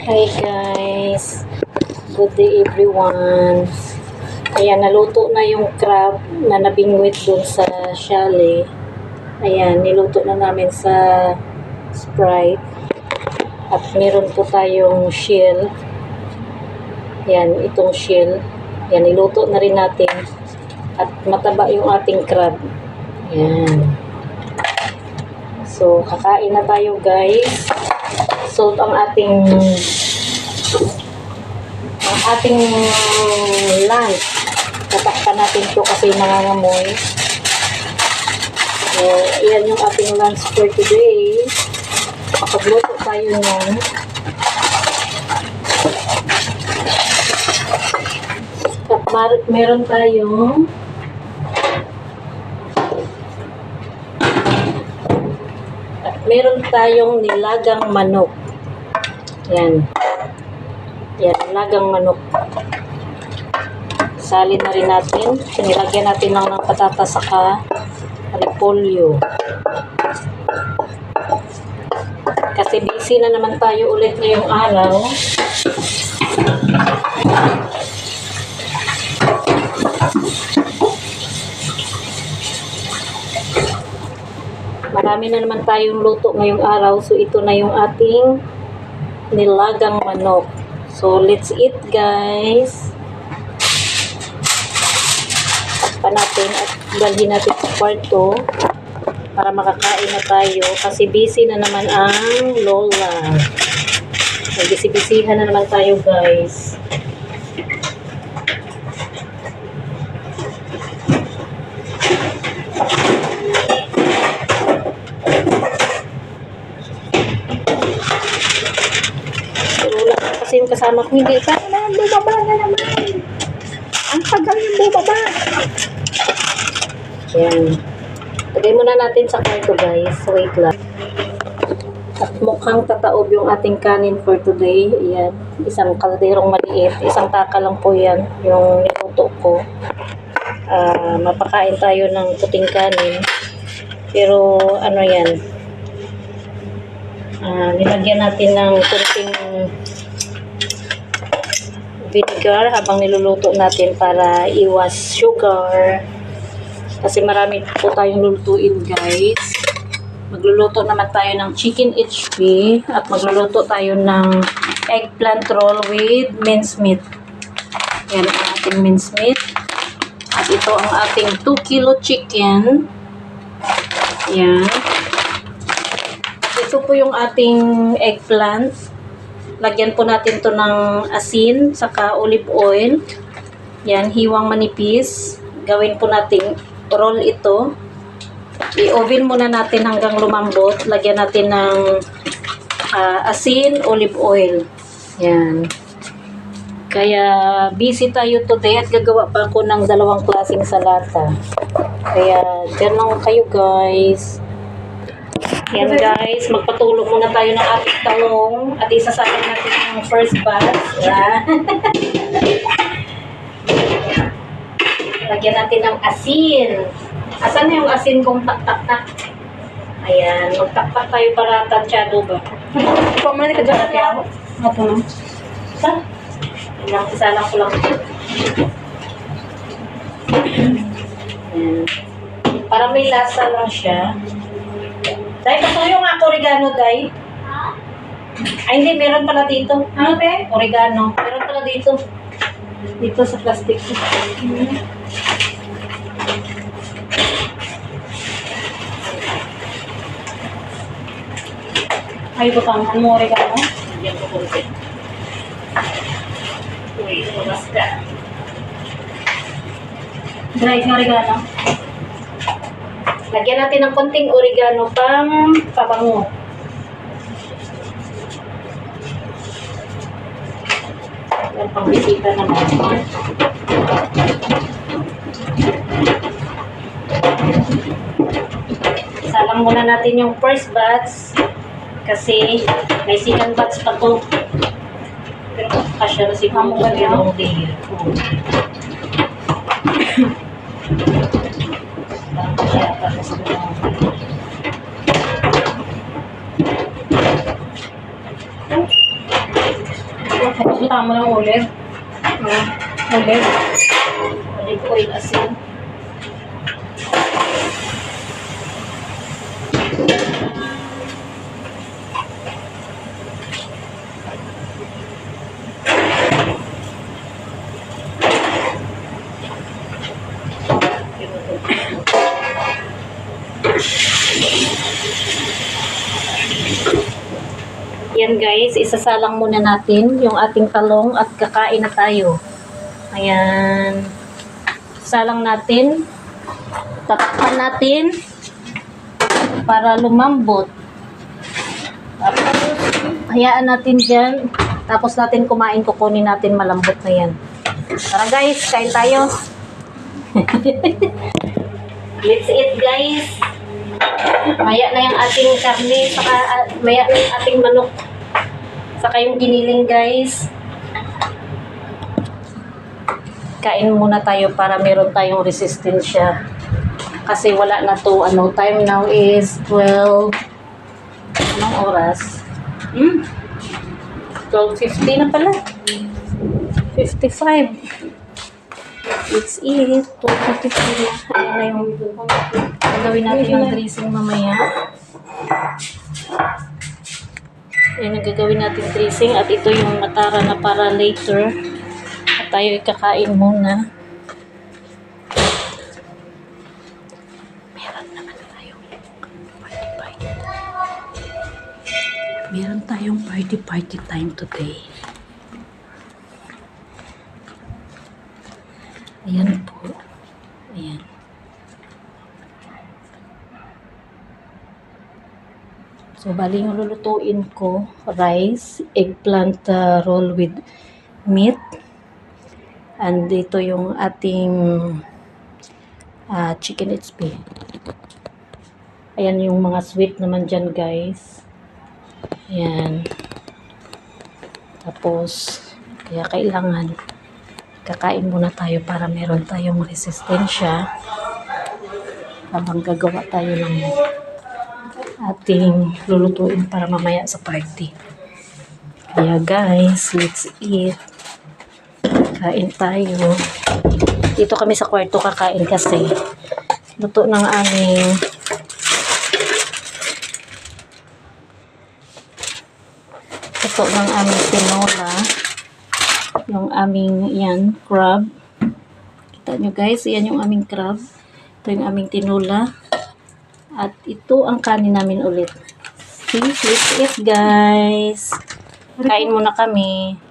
Hi guys, good day everyone. Ayan, naluto na yung crab na nabingwit dun sa chalet. Ayan, niluto na namin sa Sprite. At meron po tayong shell. Ayan, itong shell. Ayan, niluto na rin natin. At mataba yung ating crab. Ayan. So, kakain na tayo guys. So, ang ating lunch. Tatakpan natin ito kasi nangangamoy. So, yan yung ating lunch for today. Kapagluto tayo nun. At meron tayong nilagang manok. Yan. Yan, nilagang manok. Salin na rin natin. Nilagyan natin lang ng patatas saka repolyo. Kasi busy na naman tayo ulit ngayong araw. Marami na naman tayong luto ngayong araw. So, ito na yung ating nilagang manok. So, let's eat guys. Takpan natin at dalhin natin sa kwarto para makakain na tayo kasi busy na naman ang lola. Busy-busyhan na naman tayo guys. Kasi yung kasama ko hindi pa na bubaba na naman. Ang tagal yung bubaba. Yan. Lagay muna natin sa kwarto guys. Wait lang. At mukhang tataob yung ating kanin for today. Yan. Isang kalderong maliit. Isang taka lang po yan. Yung niluto ko. Mapakain tayo ng puting kanin. Pero ano yan. Nilagyan natin ng kunting vinegar habang niluluto natin para iwas sugar. Kasi marami po tayong lulutuin guys. Magluluto naman tayo ng chicken HP at magluluto tayo ng eggplant roll with mincemeat. Yan ang ating mincemeat. At ito ang ating 2 kilo chicken. Yan. At ito po yung ating eggplant. Lagyan po natin to ng asin, saka olive oil. Yan, hiwang manipis. Gawin po natin roll ito. I-oven muna natin hanggang lumambot. Lagyan natin ng asin, olive oil. Yan. Kaya busy tayo today at gagawa pa ako ng dalawang klaseng salata. Kaya dyan lang kayo guys. Yan guys, magpatulog muna tayo ng ating talong at isasalang natin yung first batch. Lagyan natin ng asin. Asan na yung asin kong tak-tak-tak? Ayan, magtaktak tayo para tansyado ba? Pumalik ka dyan natin ako. Ito na. Isa lang ko lang. Ayan. Para may lasa lang siya. Day, patuyo nga oregano, Day. Ay, hindi. Meron pala dito. Ano, te? Oregano. Meron pala dito. Dito sa plastic. Ay, butang. Ano mo oregano? Diyan ko kunti. Uy, umas ka. Dry na oregano. Lagyan natin ng konting oregano pang pabango. Yan pang bisita naman. Salang muna natin yung first batch kasi may second batch pa to. Pero kasya na si Mamo dalawang day. Gusto mo ng olive. Olive. Olive oil, asin. Yan guys, isasalang muna natin yung ating talong at kakain na tayo. Ayan. Salang natin. Tatakpan natin para lumambot. Tapos, hayaan natin dyan. Tapos natin kumain, kukunin natin malambot na yan. Tara guys, kain tayo. Let's eat guys. Maya na yung ating karne, saka maya na yung ating manok. Saka yung giniling guys. Kain muna tayo para meron tayong resistensya. Kasi wala na to, time now is 12. Anong oras? 12:50 na pala. 55. Let's eat. 2:55 na. Ayan na yung gagawin natin yung dressing mamaya. Ayan yung gagawin natin dressing. At ito yung matara na para later. At tayo ikakain muna. Meron tayong party time today. Ayan po. Ayan. So, bali yung lulutuin ko, rice, eggplant roll with meat. And dito yung ating chicken HP. Ayan yung mga sweet naman dyan, guys. Ayan. Tapos, kaya kailangan kakain muna tayo para meron tayong resistensya habang gagawa tayo ng ating lulutuin para mamaya sa party. Kaya guys, let's eat. Kain tayo. Dito kami sa kwarto kakain kasi luto ng aming tinola. Yung aming, yan, crab. Kita nyo guys, yan yung aming crab. Ito yung aming tinola. At ito ang kanin namin ulit. See, let's eat guys. Kain muna kami.